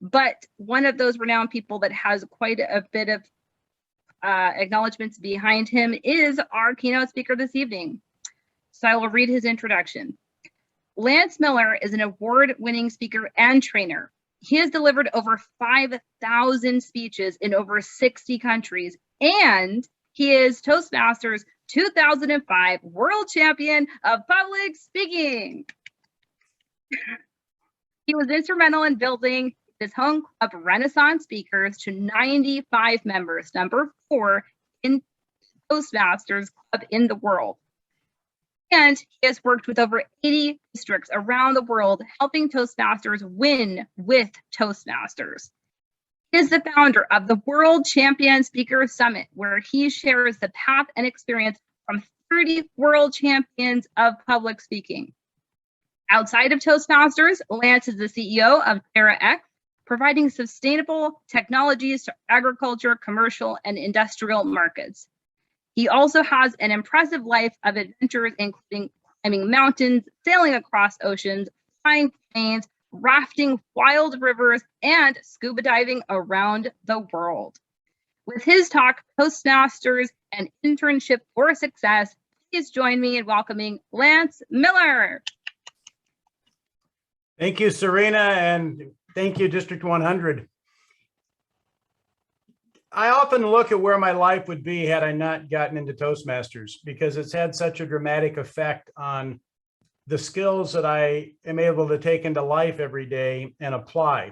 But one of those renowned people that has quite a bit of acknowledgments behind him is our keynote speaker this evening. So I will read his introduction. Lance Miller is an award-winning speaker and trainer. He has delivered over 5,000 speeches in over 60 countries, and he is Toastmasters 2005 World Champion of Public Speaking. He was instrumental in building his home club Renaissance Speakers to 95 members, number 4 in Toastmasters Club in the world. And he has worked with over 80 districts around the world, helping Toastmasters win with Toastmasters. He is the founder of the World Champion Speaker Summit, where he shares the path and experience from 30 world champions of public speaking. Outside of Toastmasters, Lance is the CEO of TerraX, providing sustainable technologies to agriculture, commercial, and industrial markets. He also has an impressive life of adventures, including climbing mountains, sailing across oceans, flying planes, rafting wild rivers, and scuba diving around the world. With his talk, Toastmasters, an internship for success, please join me in welcoming Lance Miller. Thank you, Serena, and thank you, District 100. I often look at where my life would be had I not gotten into Toastmasters, because it's had such a dramatic effect on the skills that I am able to take into life every day and apply.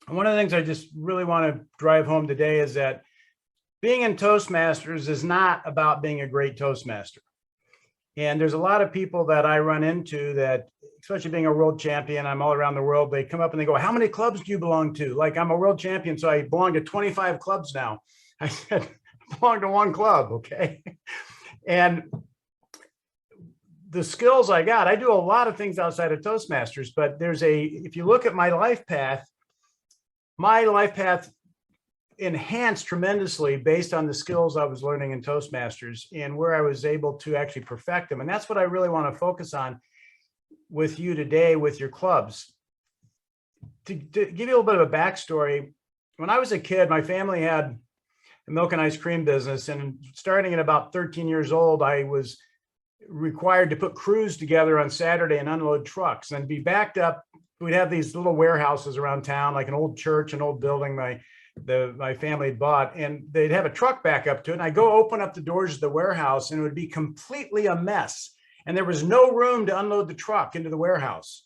And one of the things I just really want to drive home today is that being in Toastmasters is not about being a great Toastmaster. And there's a lot of people that I run into that, especially being a world champion, I'm all around the world, they come up and they go, how many clubs do you belong to? Like, I'm a world champion, so I belong to 25 clubs now. I said, I belong to one club, okay? And the skills I got, I do a lot of things outside of Toastmasters, but if you look at my life path enhanced tremendously based on the skills I was learning in Toastmasters and where I was able to actually perfect them. And that's what I really want to focus on with you today with your clubs. To give you a little bit of a backstory, when I was a kid, my family had a milk and ice cream business, and starting at about 13 years old, I was required to put crews together on Saturday and unload trucks and be backed up. We'd have these little warehouses around town, like an old church, an old building my family had bought, and they'd have a truck back up to it. And I go open up the doors of the warehouse, and it would be completely a mess. And there was no room to unload the truck into the warehouse.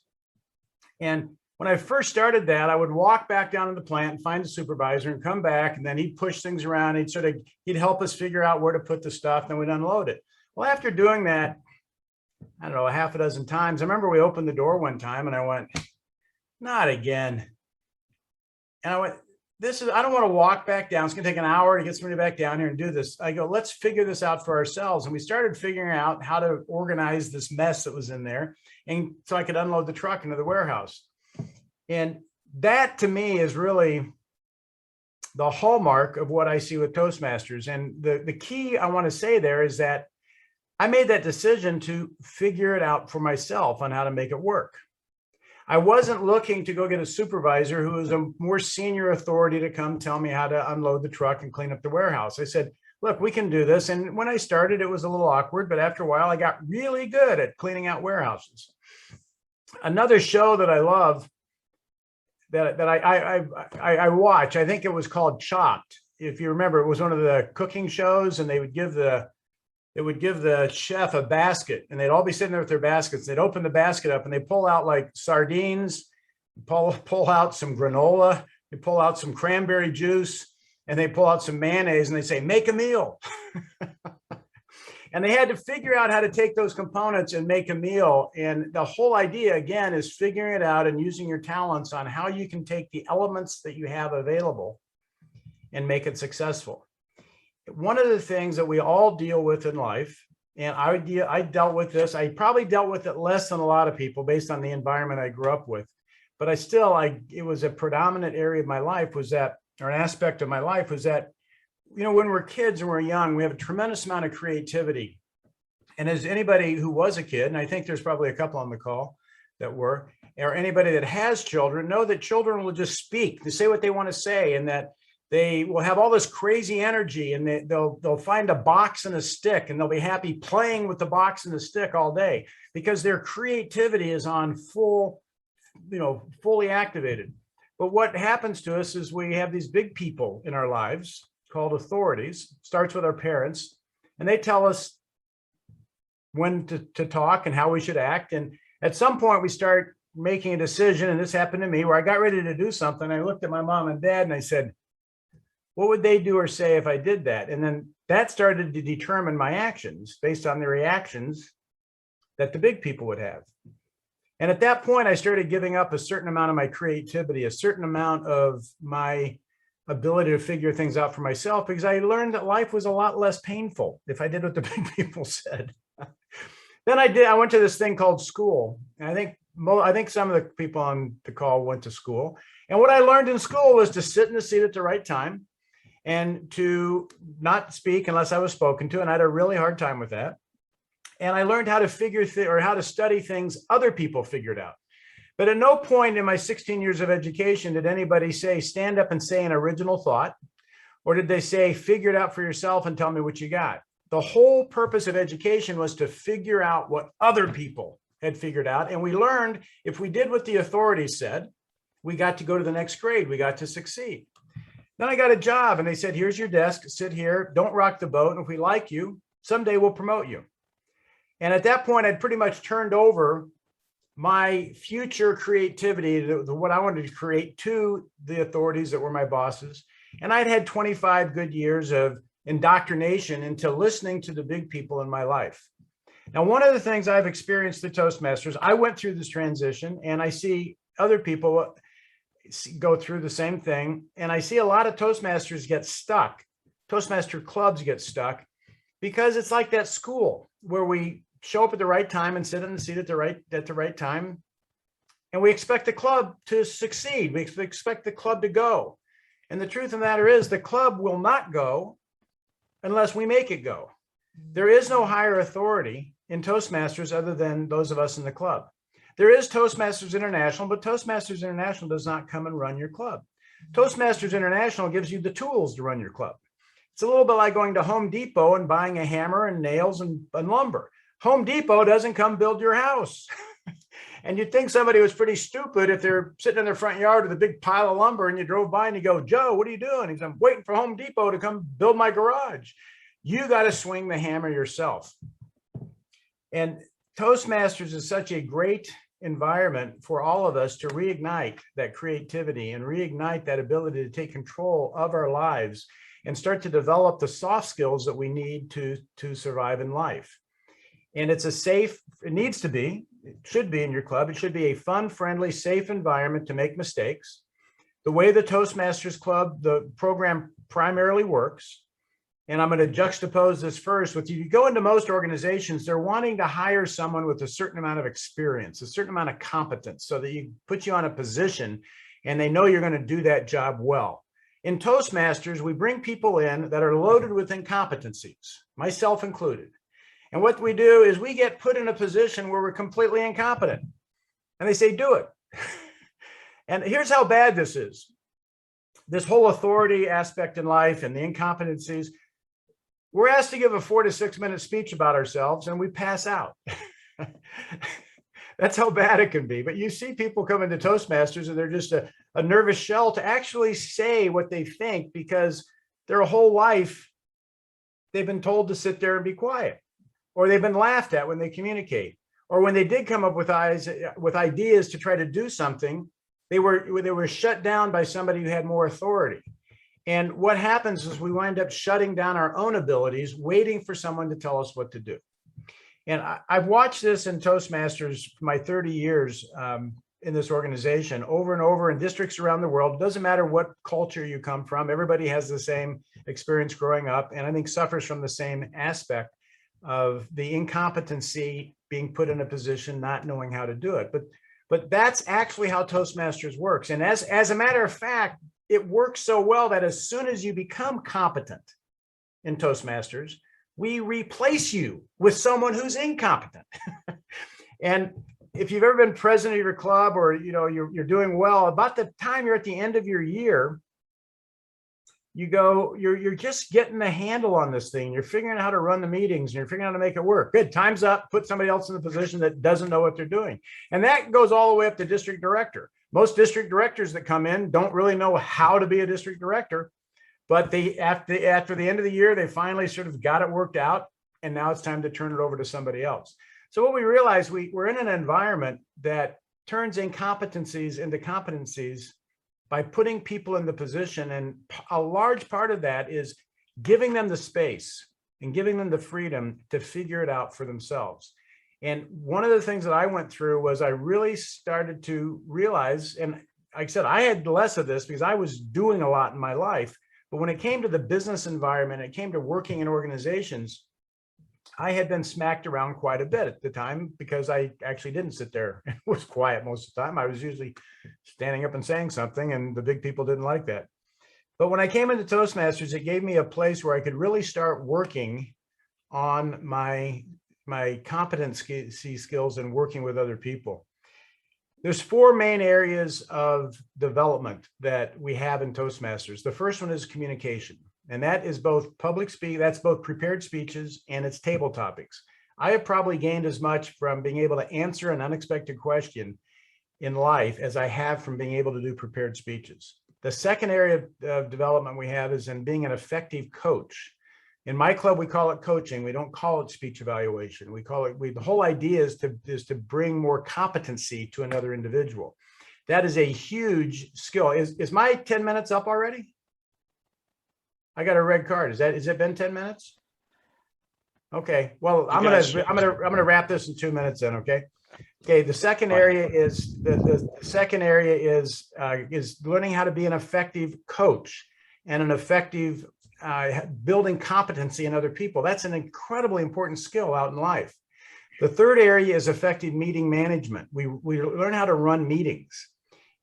And when I first started that, I would walk back down to the plant and find the supervisor and come back, and then he'd push things around. He'd help us figure out where to put the stuff, then we'd unload it. Well, after doing that, I don't know, a half a dozen times, I remember we opened the door one time and I went, not again. And I went, I don't want to walk back down. It's going to take an hour to get somebody back down here and do this. I go, let's figure this out for ourselves. And we started figuring out how to organize this mess that was in there, and so I could unload the truck into the warehouse. And that to me is really the hallmark of what I see with Toastmasters. And the key I want to say there is that I made that decision to figure it out for myself on how to make it work. I wasn't looking to go get a supervisor who was a more senior authority to come tell me how to unload the truck and clean up the warehouse. I said, look, we can do this. And when I started, it was a little awkward, but after a while, I got really good at cleaning out warehouses. Another show that I love that I watch, I think it was called Chopped. If you remember, it was one of the cooking shows, and they would give the chef a basket, and they'd all be sitting there with their baskets. They'd open the basket up and they pull out like sardines, pull out some granola, they pull out some cranberry juice, and they pull out some mayonnaise, and they say, make a meal. And they had to figure out how to take those components and make a meal. And the whole idea, again, is figuring it out and using your talents on how you can take the elements that you have available and make it successful. One of the things that we all deal with in life, and I dealt with this, I probably dealt with it less than a lot of people based on the environment I grew up with, but it was a predominant area of my life or an aspect of my life was that, when we're kids and we're young, we have a tremendous amount of creativity. And as anybody who was a kid, and I think there's probably a couple on the call that were, or anybody that has children know that children will just speak, they say what they want to say, and that they will have all this crazy energy, and they'll find a box and a stick, and they'll be happy playing with the box and the stick all day because their creativity is on fully activated. But what happens to us is we have these big people in our lives called authorities. Starts with our parents, and they tell us when to talk and how we should act. And at some point we start making a decision, and this happened to me, where I got ready to do something. I looked at my mom and dad and I said, what would they do or say if I did that? And then that started to determine my actions based on the reactions that the big people would have. And at that point, I started giving up a certain amount of my creativity, a certain amount of my ability to figure things out for myself, because I learned that life was a lot less painful if I did what the big people said. Then I went to this thing called school. And I think some of the people on the call went to school. And what I learned in school was to sit in the seat at the right time and to not speak unless I was spoken to. And I had a really hard time with that. And I learned how to how to study things other people figured out. But at no point in my 16 years of education did anybody say, stand up and say an original thought, or did they say, figure it out for yourself and tell me what you got. The whole purpose of education was to figure out what other people had figured out. And we learned if we did what the authorities said, we got to go to the next grade, we got to succeed. Then I got a job and they said, here's your desk, sit here, don't rock the boat. And if we like you, someday we'll promote you. And at that point, I'd pretty much turned over my future creativity, what I wanted to create, to the authorities that were my bosses. And I'd had 25 good years of indoctrination into listening to the big people in my life. Now, one of the things I've experienced at Toastmasters, I went through this transition, and I see other people go through the same thing. And I see a lot of Toastmasters get stuck. Toastmaster clubs get stuck because it's like that school where we show up at the right time and sit in the seat at the right time. And we expect the club to succeed. We expect the club to go. And the truth of the matter is the club will not go unless we make it go. There is no higher authority in Toastmasters other than those of us in the club. There is Toastmasters International, but Toastmasters International does not come and run your club. Toastmasters International gives you the tools to run your club. It's a little bit like going to Home Depot and buying a hammer and nails and lumber. Home Depot doesn't come build your house. And you'd think somebody was pretty stupid if they're sitting in their front yard with a big pile of lumber and you drove by and you go, Joe, what are you doing? He says, I'm waiting for Home Depot to come build my garage. You got to swing the hammer yourself. And Toastmasters is such a great environment for all of us to reignite that creativity and reignite that ability to take control of our lives and start to develop the soft skills that we need to survive in life. And it's a safe, it needs to be, it should be in your club. It should be a fun, friendly, safe environment to make mistakes. The way the Toastmasters Club, the program primarily works, and I'm going to juxtapose this first with you go into most organizations, they're wanting to hire someone with a certain amount of experience, a certain amount of competence, so that you put you on a position and they know you're going to do that job well. In Toastmasters, we bring people in that are loaded with incompetencies, myself included. And what we do is we get put in a position where we're completely incompetent. And they say, do it. And here's how bad this is. This whole authority aspect in life and the incompetencies, we're asked to give a 4 to 6 minute speech about ourselves and we pass out. That's how bad it can be. But you see people come into Toastmasters and they're just a nervous shell to actually say what they think because their whole life they've been told to sit there and be quiet. Or they've been laughed at when they communicate, or when they did come up with ideas to try to do something, they were shut down by somebody who had more authority. And what happens is we wind up shutting down our own abilities, waiting for someone to tell us what to do. And I've watched this in Toastmasters for my 30 years in this organization over and over in districts around the world. It doesn't matter what culture you come from. Everybody has the same experience growing up, and I think suffers from the same aspect of the incompetency, being put in a position, not knowing how to do it. But that's actually how Toastmasters works. And as a matter of fact, it works so well that as soon as you become competent in Toastmasters, we replace you with someone who's incompetent. And if you've ever been president of your club, or you're doing well, about the time you're at the end of your year, you're just getting the handle on this thing. You're figuring out how to run the meetings, and you're figuring out how to make it work. Good, time's up. Put somebody else in the position that doesn't know what they're doing. And that goes all the way up to district director. Most district directors that come in don't really know how to be a district director, but after the end of the year, they finally sort of got it worked out, and now it's time to turn it over to somebody else. So what we realize, we're in an environment that turns incompetencies into competencies by putting people in the position. And a large part of that is giving them the space and giving them the freedom to figure it out for themselves. And one of the things that I went through was I really started to realize, and like I said, I had less of this because I was doing a lot in my life, but when it came to the business environment, it came to working in organizations, I had been smacked around quite a bit at the time because I actually didn't sit there and was quiet most of the time. I was usually standing up and saying something, and the big people didn't like that. But when I came into Toastmasters, it gave me a place where I could really start working on my competency skills and working with other people. There's 4 main areas of development that we have in Toastmasters. The first one is communication. And that is both public speak, that's both prepared speeches, and it's table topics. I have probably gained as much from being able to answer an unexpected question in life as I have from being able to do prepared speeches. The second area of development we have is in being an effective coach. In my club, we call it coaching. We don't call it speech evaluation. We call it, the whole idea is to bring more competency to another individual. That is a huge skill. Is my 10 minutes up already? I got a red card. Is it been 10 minutes? Okay. Well, I'm gonna wrap this in 2 minutes then. Okay. Okay. The second area is the second area is learning how to be an effective coach and an effective building competency in other people. That's an incredibly important skill out in life. The third area is effective meeting management. We learn how to run meetings.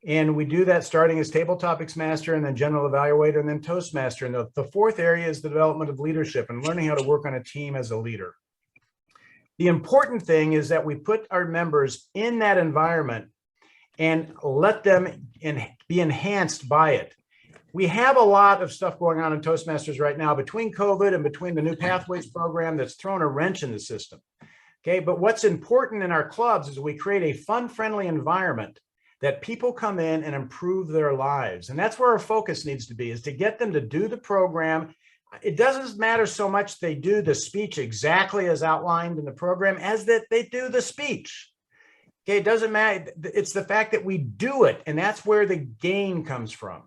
And we do that starting as Table Topics Master, and then General Evaluator, and then Toastmaster. And the fourth area is the development of leadership and learning how to work on a team as a leader. The important thing is that we put our members in that environment and let them be enhanced by it. We have a lot of stuff going on in Toastmasters right now between COVID and between the new Pathways program that's thrown a wrench in the system. Okay, but what's important in our clubs is we create a fun-friendly environment that people come in and improve their lives. And that's where our focus needs to be, is to get them to do the program. It doesn't matter so much they do the speech exactly as outlined in the program as that they do the speech. Okay, it doesn't matter. It's the fact that we do it, and that's where the gain comes from.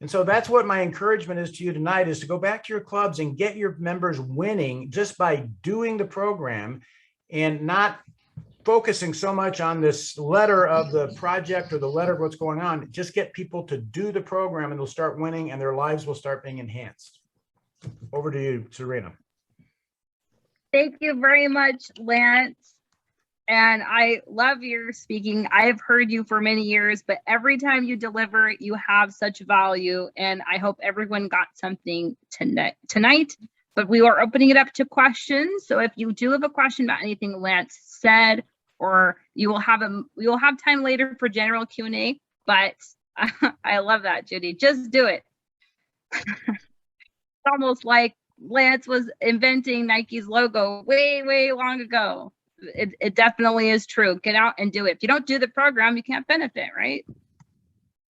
And so that's what my encouragement is to you tonight, is to go back to your clubs and get your members winning just by doing the program and not focusing so much on this letter of the project or the letter of what's going on. Just get people to do the program and they'll start winning and their lives will start being enhanced. Over to you, Serena. Thank you very much, Lance. And I love your speaking. I've heard you for many years, but every time you deliver, you have such value. And I hope everyone got something tonight. But we are opening it up to questions. So if you do have a question about anything Lance said, or we will have time later for general Q&A, but I love that, Judy. Just do it. It's almost like Lance was inventing Nike's logo way, way long ago. It definitely is true. Get out and do it. If you don't do the program, you can't benefit, right?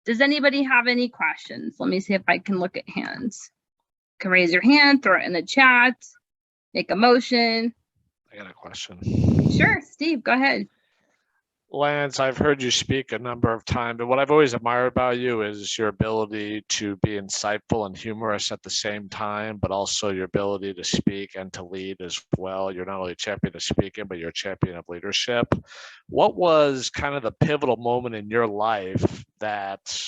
Does anybody have any questions? Let me see if I can look at hands. You can raise your hand, throw it in the chat, make a motion. I got a question. Sure, Steve, go ahead. Lance, I've heard you speak a number of times, but what I've always admired about you is your ability to be insightful and humorous at the same time, but also your ability to speak and to lead as well. You're not only a champion of speaking, but you're a champion of leadership. What was kind of the pivotal moment in your life that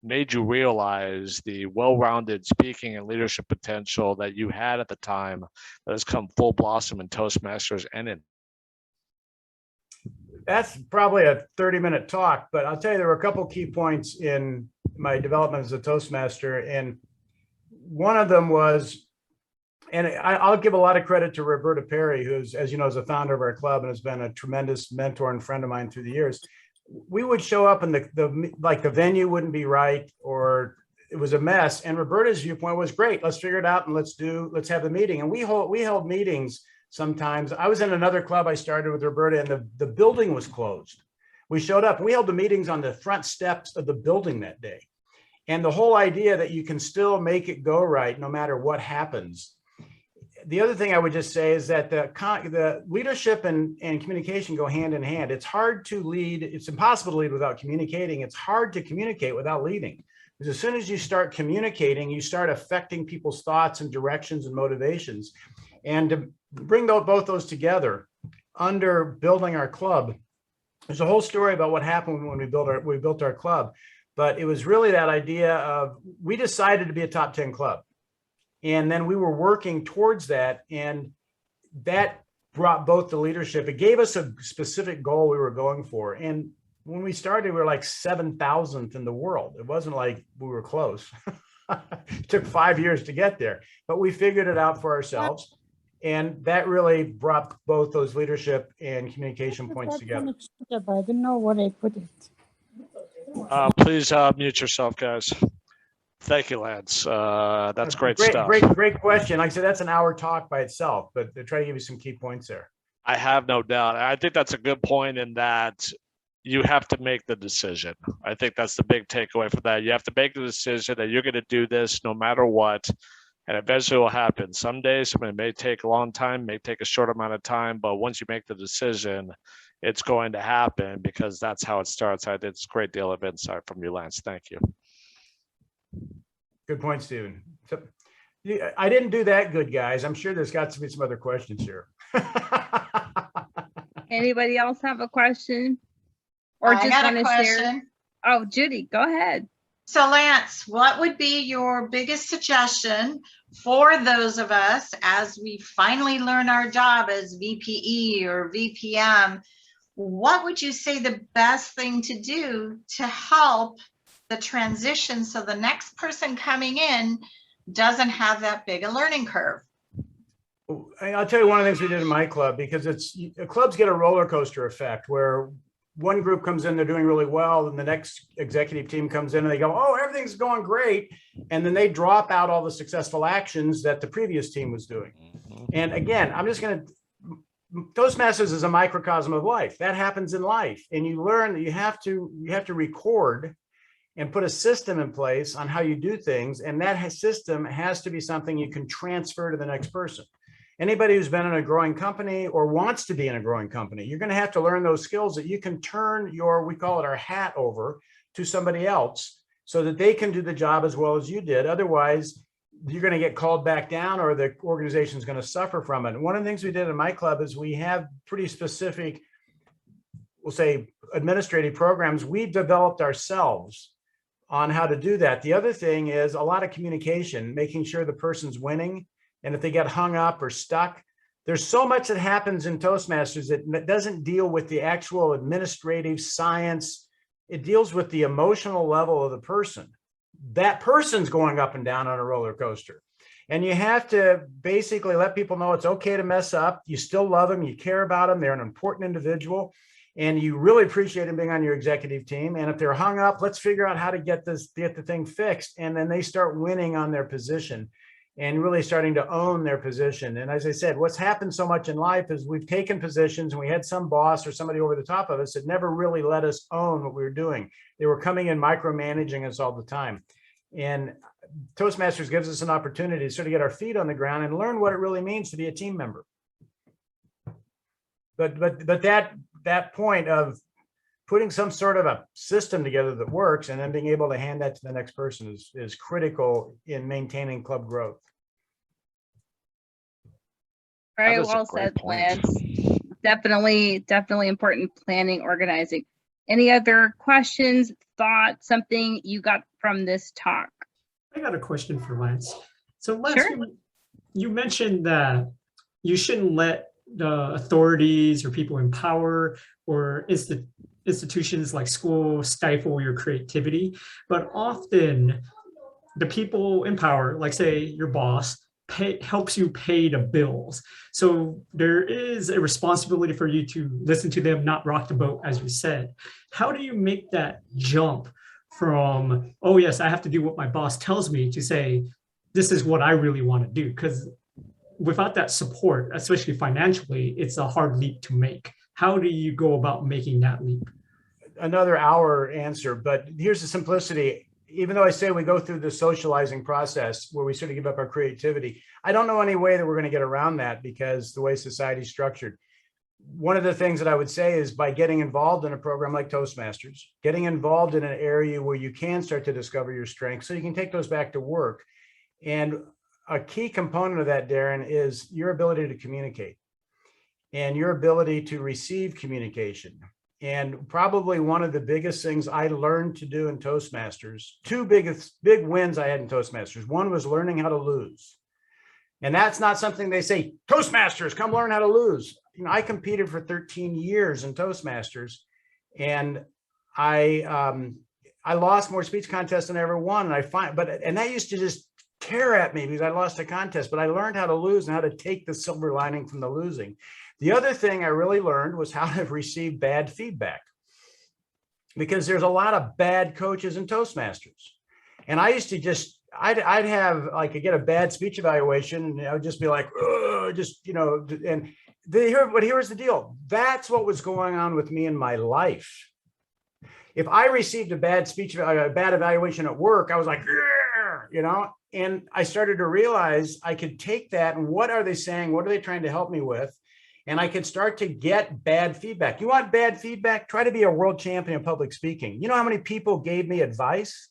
made you realize the well-rounded speaking and leadership potential that you had at the time that has come full blossom in Toastmasters and in? That's probably a 30-minute talk, but I'll tell you, there were a couple key points in my development as a Toastmaster. And one of them was And I'll give a lot of credit to Roberta Perry, who's, as you know, is a founder of our club and has been a tremendous mentor and friend of mine through the years. We would show up and the venue wouldn't be right, or it was a mess. And Roberta's viewpoint was, great, let's figure it out and let's have the meeting. And we held meetings sometimes. I was in another club I started with Roberta, and the building was closed. We showed up and we held the meetings on the front steps of the building that day. And the whole idea that you can still make it go right no matter what happens. The other thing I would just say is that the leadership and communication go hand in hand. It's hard to lead. It's impossible to lead without communicating. It's hard to communicate without leading. Because as soon as you start communicating, you start affecting people's thoughts and directions and motivations. And to bring both those together under building our club, there's a whole story about what happened when we built our club. But it was really that idea of, we decided to be a top 10 club. And then we were working towards that, and that brought both the leadership. It gave us a specific goal we were going for. And when we started, we were like 7,000th in the world. It wasn't like we were close. It took 5 years to get there, but we figured it out for ourselves. And that really brought both those leadership and communication points together. I don't know what I put it. Please mute yourself, guys. Thank you, Lance. That's great stuff. Great question. Like I said, that's an hour talk by itself, but to try to give you some key points there. I have no doubt. I think that's a good point in that you have to make the decision. I think that's the big takeaway for that. You have to make the decision that you're going to do this no matter what, and eventually it will happen. Some days it may take a long time, may take a short amount of time, but once you make the decision, it's going to happen, because that's how it starts. I did a great deal of insight from you, Lance. Thank you. Good point, Stephen. So, I didn't do that good, guys. I'm sure there's got to be some other questions here. Anybody else have a question? Or I just got want a to share? question. Oh, Judy, go ahead. So Lance, what would be your biggest suggestion for those of us as we finally learn our job as VPE or VPM? What would you say the best thing to do to help the transition so the next person coming in doesn't have that big a learning curve? I'll tell you one of the things we did in my club, because clubs get a roller coaster effect where one group comes in, they're doing really well, and the next executive team comes in and they go, oh, everything's going great. And then they drop out all the successful actions that the previous team was doing. And again, I'm just going to, Toastmasters is a microcosm of life. That happens in life. And you learn that you have to record and put a system in place on how you do things. And that system has to be something you can transfer to the next person. Anybody who's been in a growing company or wants to be in a growing company, you're going to have to learn those skills that you can turn we call it our hat over to somebody else so that they can do the job as well as you did. Otherwise, you're going to get called back down, or the organization is going to suffer from it. And one of the things we did in my club is we have pretty specific, we'll say, administrative programs we developed ourselves on how to do that. The other thing is a lot of communication, making sure the person's winning. And if they get hung up or stuck, there's so much that happens in Toastmasters that doesn't deal with the actual administrative science. It deals with the emotional level of the person. That person's going up and down on a roller coaster. And you have to basically let people know it's okay to mess up. You still love them. You care about them. They're an important individual. And you really appreciate them being on your executive team. And if they're hung up, let's figure out how to get the thing fixed. And then they start winning on their position and really starting to own their position. And as I said, what's happened so much in life is we've taken positions and we had some boss or somebody over the top of us that never really let us own what we were doing. They were coming in micromanaging us all the time. And Toastmasters gives us an opportunity to sort of get our feet on the ground and learn what it really means to be a team member. But that point of putting some sort of a system together that works and then being able to hand that to the next person is critical in maintaining club growth. Very well said, Lance. Definitely important planning, organizing. Any other questions, thoughts, something you got from this talk? I got a question for Lance. So Lance, Sure. you mentioned that you shouldn't let the authorities or people in power or institutions like school stifle your creativity, but often the people in power, like say your boss, helps you pay the bills. So there is a responsibility for you to listen to them, not rock the boat, as you said. How do you make that jump from, oh yes, I have to do what my boss tells me, to say, this is what I really want to do? Because without that support, especially financially, it's a hard leap to make. How do you go about making that leap? Another hour answer, but here's the simplicity. Even though I say we go through the socializing process where we sort of give up our creativity, I don't know any way that we're going to get around that because the way society's structured. One of the things that I would say is by getting involved in a program like Toastmasters, getting involved in an area where you can start to discover your strengths so you can take those back to work. And a key component of that, Darren, is your ability to communicate and your ability to receive communication. And probably one of the biggest things I learned to do in Toastmasters, two big wins I had in Toastmasters. One was learning how to lose. And that's not something they say, Toastmasters, come learn how to lose. You know, I competed for 13 years in Toastmasters, and I lost more speech contests than I ever won. And that used to just tear at me because I lost a contest, but I learned how to lose and how to take the silver lining from the losing. The other thing I really learned was how to receive bad feedback, because there's a lot of bad coaches in Toastmasters. And I used to just, I'd have like, I get a bad speech evaluation and I would just be like, just, you know, and but here's the deal. That's what was going on with me in my life. If I received a bad speech, a bad evaluation at work, I was like, you know, and I started to realize I could take that and what are they saying? What are they trying to help me with? And I could start to get bad feedback. You want bad feedback? Try to be a world champion in public speaking. You know how many people gave me advice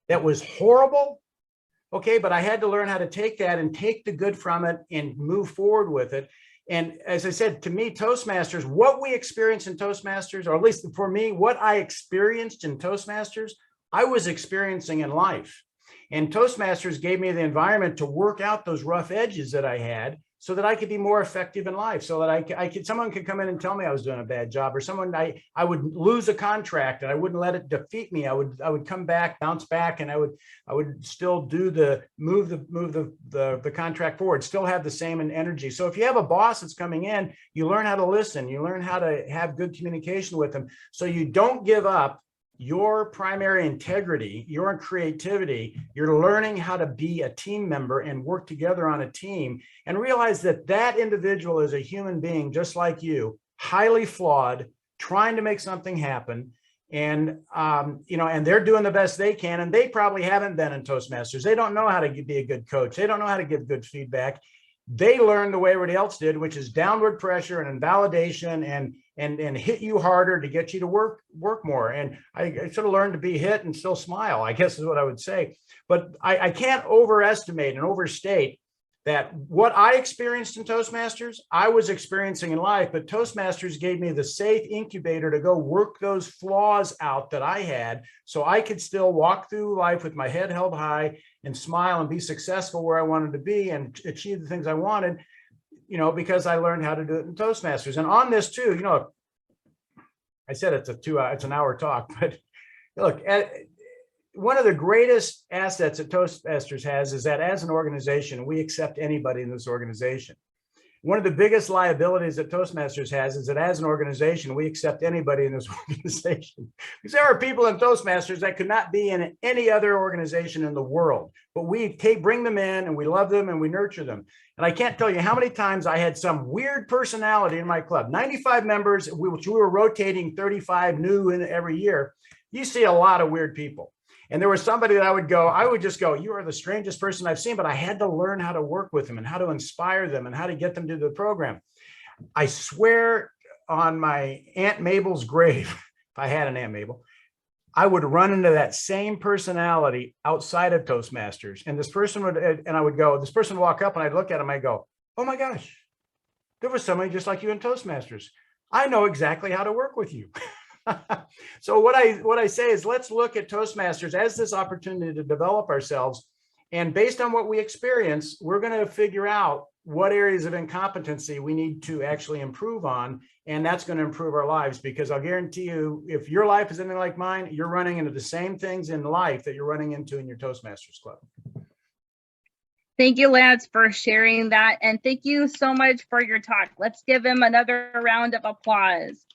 that was horrible? Okay, but I had to learn how to take that and take the good from it and move forward with it. And as I said, to me, Toastmasters, what we experience in Toastmasters, or at least for me, what I experienced in Toastmasters, I was experiencing in life. And Toastmasters gave me the environment to work out those rough edges that I had so that I could be more effective in life, so that someone could come in and tell me I was doing a bad job, or I would lose a contract and I wouldn't let it defeat me. I would come back, bounce back, and I would still do move the contract forward, still have the same energy. So if you have a boss that's coming in, you learn how to listen, you learn how to have good communication with them, so you don't give up your primary integrity, your creativity. You're learning how to be a team member and work together on a team, and realize that that individual is a human being just like you, highly flawed, trying to make something happen. And, you know, and they're doing the best they can. And they probably haven't been in Toastmasters. They don't know how to be a good coach. They don't know how to give good feedback. They learned the way everybody else did, which is downward pressure and invalidation and hit you harder to get you to work more. And I sort of learned to be hit and still smile, I guess is what I would say. But I can't overestimate and overstate that what I experienced in Toastmasters, I was experiencing in life, but Toastmasters gave me the safe incubator to go work those flaws out that I had, so I could still walk through life with my head held high and smile and be successful where I wanted to be and achieve the things I wanted, you know, because I learned how to do it in Toastmasters. And on this too, you know, I said it's an hour talk, but look, one of the greatest assets that Toastmasters has is that as an organization, we accept anybody in this organization. One of the biggest liabilities that Toastmasters has is that as an organization, we accept anybody in this organization. Because there are people in Toastmasters that could not be in any other organization in the world, but we bring them in and we love them and we nurture them. And I can't tell you how many times I had some weird personality in my club. 95 members, which we were rotating 35 new in every year. You see a lot of weird people. And there was somebody that I would just go, you are the strangest person I've seen, but I had to learn how to work with them and how to inspire them and how to get them to the program. I swear on my Aunt Mabel's grave, if I had an Aunt Mabel, I would run into that same personality outside of Toastmasters. And this person this person would walk up and I'd look at him, I'd go, oh my gosh, there was somebody just like you in Toastmasters. I know exactly how to work with you. So what I say is, let's look at Toastmasters as this opportunity to develop ourselves. And based on what we experience, we're going to figure out what areas of incompetency we need to actually improve on. And that's going to improve our lives, because I'll guarantee you, if your life is anything like mine, you're running into the same things in life that you're running into in your Toastmasters Club. Thank you, Lance, for sharing that. And thank you so much for your talk. Let's give him another round of applause.